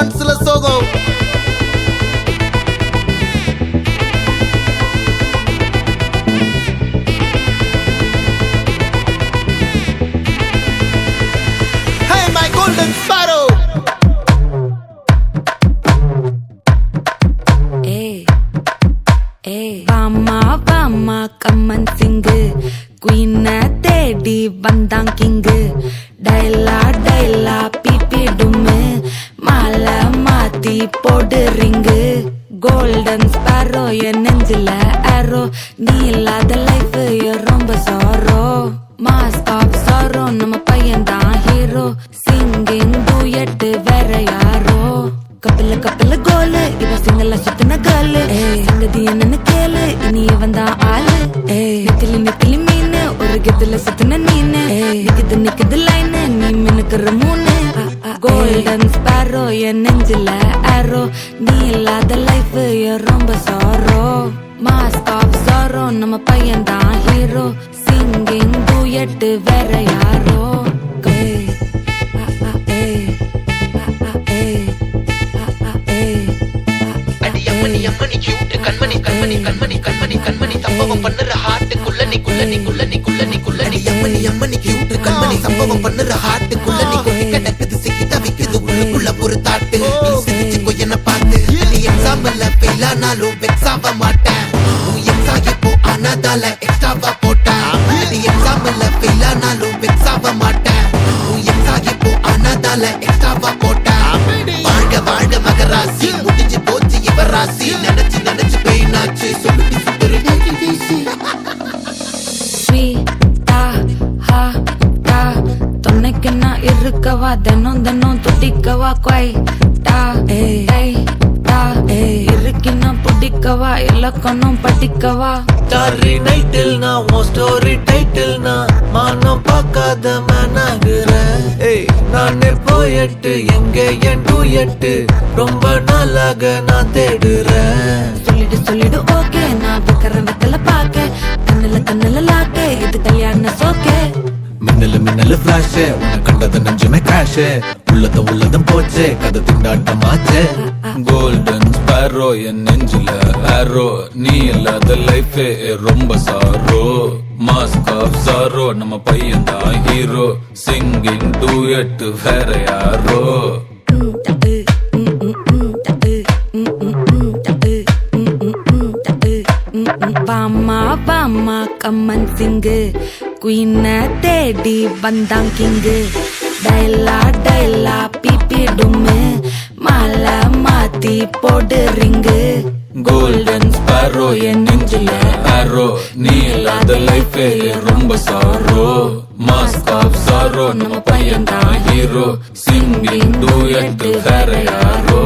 மனசுல சோகம். Hey my golden sparrow. Bama கம்மன் சிங்கு குயின தேடி வந்தான் கிங்கு. டைலா டைலா பிபி டும்மு மாலை மாத்தி போடு ரிங்கு. கோல்டன் ஸ்பாரோ என் நெஞ்சில ஆரோ, நீ இல்லாத லைஃப் ரொம்ப சாரோ. மாஸ்க் ஆஃப் சாரோ நம்ம பையன் தான் ஹீரோ. சிங்கிங் டூயட் வேற யாரோ. கப்பில கப்பில கோலு இவ சிங்கல சுத்தின கேளு. சங்கதி என்னன்னு கேளு இனி வந்தான் ஆளு. நெத்திலி நெத்திலி மீன் ஒரு கெத்துல சுத்தின நீனு. நிக்குது நிக்குது லைன் நீ மினுக்குற மூணு. கோல்டன் ஸ்பாரோ என் நெஞ்சில ஆரோ, நீ இல்லாத லைஃப் ரொம்ப சாரோ. மாஸ்க் ஆஃப் சாரோ நம்ம பையன் தான் ஹீரோ. சிங்கிங் டூயட் வேற யாரோ. அம்மணி கியூட் கண்மணி கண்மணி கண்மணி கண்மணி கண்மணி சம்பவம் பண்ணுற ஹார்ட்டுக்குள்ள நீ குள்ள நீ குள்ள நீ குள்ள நீ குள்ள நீ அம்மணி கியூட் கண்மணி சம்பவம் பண்ணுற ஹார்ட்டுக்குள்ள நீ கொட்டி கிடக்குது சிக்கி தவிக்குது உள்ளுக்குள்ள ஒரு தாட்டு. நீ சிரிச்சுக்கோ என்ன பார்த்து, நீ எக்ஸாம்பிள் ஃபெயில் ஆனாலும் வெக்ஸ் ஆக மாட்டேன். உன் எக்ஸா இப்போ ஆனதால எக்ஸ்ட்ராவா போட்டேன். நீ எக்ஸாம்பிள் ஃபெயில் ஆனாலும் வெக்ஸ் ஆக மாட்டேன். உன் எக்ஸா இப்போ ஆனதால எக்ஸ்ட்ராவா போட்டேன். வாழ்க வாழ்க மகராசி முடிஞ்சு போச்சு இவராசி. நினைச்சு நினைச்சு பெயினாச்சு சொல்லுடி சுத்தரு டைசி. ஸ்வீட்டா ஹா டா தொன்னைக்கு நான் இருக்கவா தினம் தினம் துடிக்கவா. குவைட்டா ஏய் டா இருக்கினா பிடிக்கவா இலக்கணம் படிக்கவா. ஸ்டாரி நைட்டில் நான் உன் ஸ்டோரி டைட்டில் நான் மானம் பார்க்காத மேனாகிறேன். நானே போயட்டு எங்க என் டூயட்டு ரொம்ப நாளாக நான் தேடுறேன். சொல்லிடு சொல்லிடு ஓகே நான் வைக்கிறேன் வெத்தல பாக்க. கண்ணுல கண்ணுல லாக்க இது கல்யாண சோக்கே. மின்னலு மின்னலு ஃபிளாஷ் உன்னை கண்டது நெஞ்சுமே கிராஷ். உள்ளதும் போச்சே கதை திண்டாட்டமாச்சே. கோல்டன் ஸ்பாரோ என் நெஞ்சில ஆரோ, நீ இல்லாத லைஃபே ரொம்ப சாரோ. மாஸ்க் ஆஃப் சாரோ நம்ம பையன் தான் ஹீரோ. சிங்கிங் டூயட் வேற யாரோ. பாமா பாமா கம்மன் சிங்கு குயின தேடி வந்தான் கிங்கு. டைலா டைலா பிபி டும்மு மாலை மாத்தி போடு ரிங்கு. கோல்டன் ஸ்பாரோ என் நெஞ்சில ஆரோ, நீ இல்லாத லைஃபே ரொம்ப சாரோ. மாஸ்க் ஆஃப் சாரோ நம்ம பையன் தான் ஹீரோ. சிங்கிங் டூயட் வேற யாரோ.